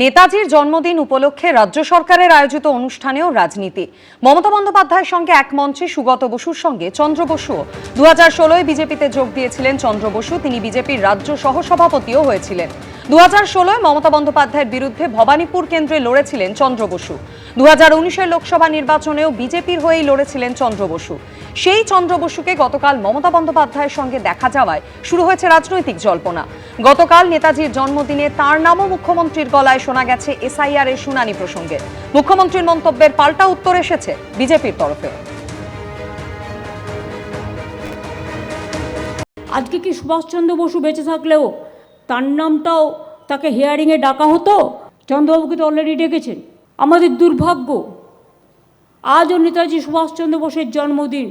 নেতাজির জন্মদিন উপলক্ষে রাজ্য সরকারের আয়োজিত অনুষ্ঠানেও রাজনীতি। মমতা বন্দ্যোপাধ্যায়ের সঙ্গে এক মঞ্চে সুগত বসুর সঙ্গে চন্দ্র বসু। 2016 বিজেপিতে যোগ দিয়েছিলেন চন্দ্র বসু। তিনি বিজেপির রাজ্য সহসভাপতিও হয়েছিলেন। 2016 মমতা বন্দ্যোপাধ্যায়ের বিরুদ্ধে ভবানীপুর কেন্দ্রে লড়েছিলেন চন্দ্র বসু। 2019 লোকসভা নির্বাচনেও বিজেপির হয়েই লড়েছিলেন চন্দ্র বসু। সেই চন্দ্র বসুকে গতকাল মমতা বন্দ্যোপাধ্যায়ের সঙ্গে দেখা যাওয়ায় শুরু হয়েছে রাজনৈতিক জল্পনা। গতকাল নেতাজির জন্মদিনে তার নামও মুখ্যমন্ত্রীর গলায় শোনা গেছে এসআইআর এর শুনানি প্রসঙ্গে। মুখ্যমন্ত্রীর মন্তব্যের পাল্টা উত্তর এসেছে বিজেপির তরফে। আজকে কি সুভাষচন্দ্র বসু বেঁচে থাকলেও তার নামটাও তাকে হিয়ারিংয়ে ডাকা হতো? চন্দ্রবাবুকে তো অলরেডি ডেকেছেন। আমাদের দুর্ভাগ্য, আজও নেতাজি সুভাষচন্দ্র বসুর জন্মদিন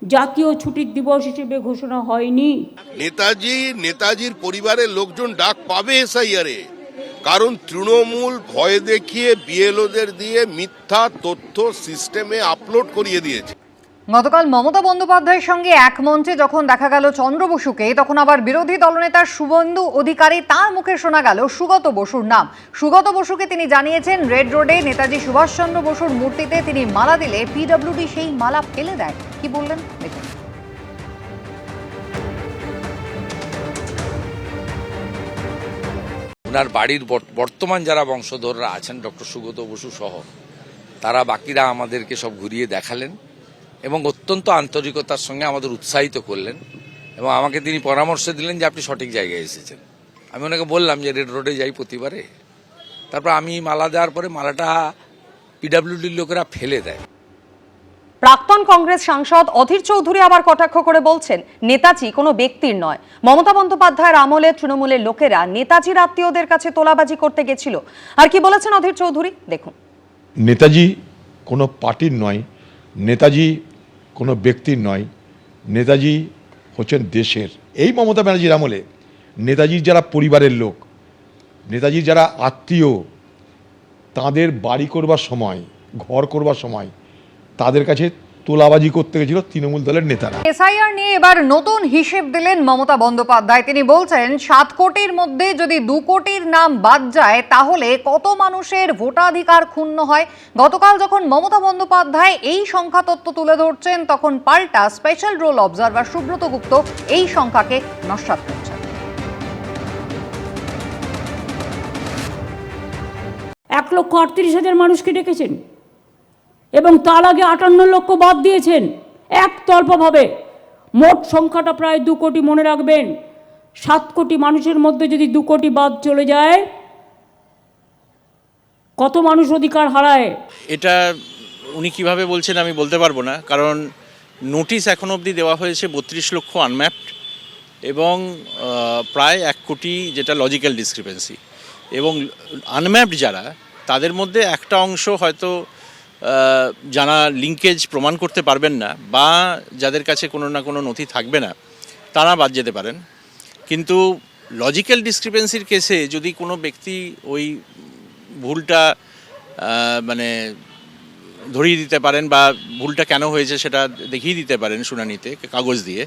জাতীয় ছুটির দিবস হিসেবে ঘোষণা হয়নি। নেতাজির পরিবারের লোকজন ডাক পাবে এসআইআরে, কারণ তৃণমূল ভয় দেখিয়ে বিএলওদের দিয়ে মিথ্যা তথ্য সিস্টেমে আপলোড করিয়ে দিয়েছে। গতকাল মমতা বন্দ্যোপাধ্যায়ের সঙ্গে এক মঞ্চে যখন দেখা গেল চন্দ্র বসুকে, তখন আবার বিরোধী দলনেতা শুভেন্দু অধিকারী তার মুখে শোনা গেল সুগত বসুর নাম। সুগত বসুকে তিনি জানিয়েছেন রেড রোডে নেতাজি সুভাষচন্দ্র বসুর মূর্তিতে তিনি মালা দিলে পিডব্লিউডি সেই মালা ফেলে দেয়। কি বললেন দেখুন। ওনার বাড়ির বর্তমান যারা বংশধররা আছেন ডক্টর সুগত বসু সহ, তারা বাকিরা আমাদেরকে সব ঘুরিয়ে দেখালেন এবং অত্যন্ত আন্তরিকতার সঙ্গে আমাদের উৎসাহিত করলেন এবং আমাকে তিনি পরামর্শ দিলেন যে আপনি সঠিক জায়গায় এসেছেন। আমি ওনাকে বললাম যে রেড রোডে যাই প্রতিবারে। তারপর আমি মালা দেওয়ার পরে মালাটা পিডব্লিউডির লোকেরা ফেলে দেয়। প্রাক্তন কংগ্রেস সাংসদ অধীর চৌধুরী আবার কটাক্ষ করে বলছেন, নেতাজি কোনো ব্যক্তির নয়। মমতা বন্দ্যোপাধ্যায়ের আমলে তৃণমূলের লোকেরা নেতাজির আত্মীয়দের কাছে তোলাবাজি করতে গেছিল। আর কি বলেছেন অধীর চৌধুরী দেখুন। নেতাজি কোনো পার্টির নয়, নেতাজি কোনো ব্যক্তির নয়, নেতাজি হচ্ছেন দেশের। এই মমতা ব্যানার্জির আমলে নেতাজির যারা পরিবারের লোক, নেতাজির যারা আত্মীয়, তাদের বাড়ি করবার সময়, ঘর করবার সময় তাদের কাছে তোলাবাজি করতে গেছিল তৃণমূল দলের নেতারা। এসআইআর নিয়ে এবার নতুন হিসেব দিলেন মমতা বন্দ্যোপাধ্যায়। তিনি বলছেন 7 কোটির মধ্যে যদি 2 কোটির নাম বাদ যায় তাহলে কত মানুষের ভোটাধিকার ক্ষুণ্ণ হয়। গতকাল যখন মমতা বন্দ্যোপাধ্যায় এই সংখ্যা তত্ত্ব তুলে ধরছেন, তখন পাল্টা স্পেশাল রোল অবজারভার সুব্রত গুপ্ত এই সংখ্যাকে নস্যাৎ করছেন। 1,38,000 মানুষকে ডেকেছেন এবং তার আগে 58 লক্ষ বাদ দিয়েছেন একতরফাভাবে। মোট সংখ্যাটা প্রায় 2 কোটি। মনে রাখবেন, 7 কোটি মানুষের মধ্যে যদি 2 কোটি বাদ চলে যায়, কত মানুষ অধিকার হারায়। এটা উনি কিভাবে বলছেন আমি বলতে পারবো না, কারণ নোটিশ এখন অবধি দেওয়া হয়েছে 32 লক্ষ আনম্যাপড এবং প্রায় 1 কোটি, যেটা লজিক্যাল ডিসক্রিপেন্সি। এবং আনম্যাপড যারা, তাদের মধ্যে একটা অংশ হয়তো যারা লিঙ্কেজ প্রমাণ করতে পারবেন না বা যাদের কাছে কোনো না কোনো নথি থাকবে না, তারা বাদ যেতে পারেন। কিন্তু লজিক্যাল ডিসক্রিপেন্সির কেসে যদি কোনো ব্যক্তি ওই ভুলটা মানে ধরিয়ে দিতে পারেন বা ভুলটা কেন হয়েছে সেটা দেখিয়ে দিতে পারেন শুনানিতে কাগজ দিয়ে,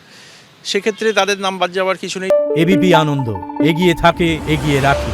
সেক্ষেত্রে তাদের নাম বাদ যাওয়ার কিছু নেই। এবিপি আনন্দ, এগিয়ে থাকে, এগিয়ে রাখে।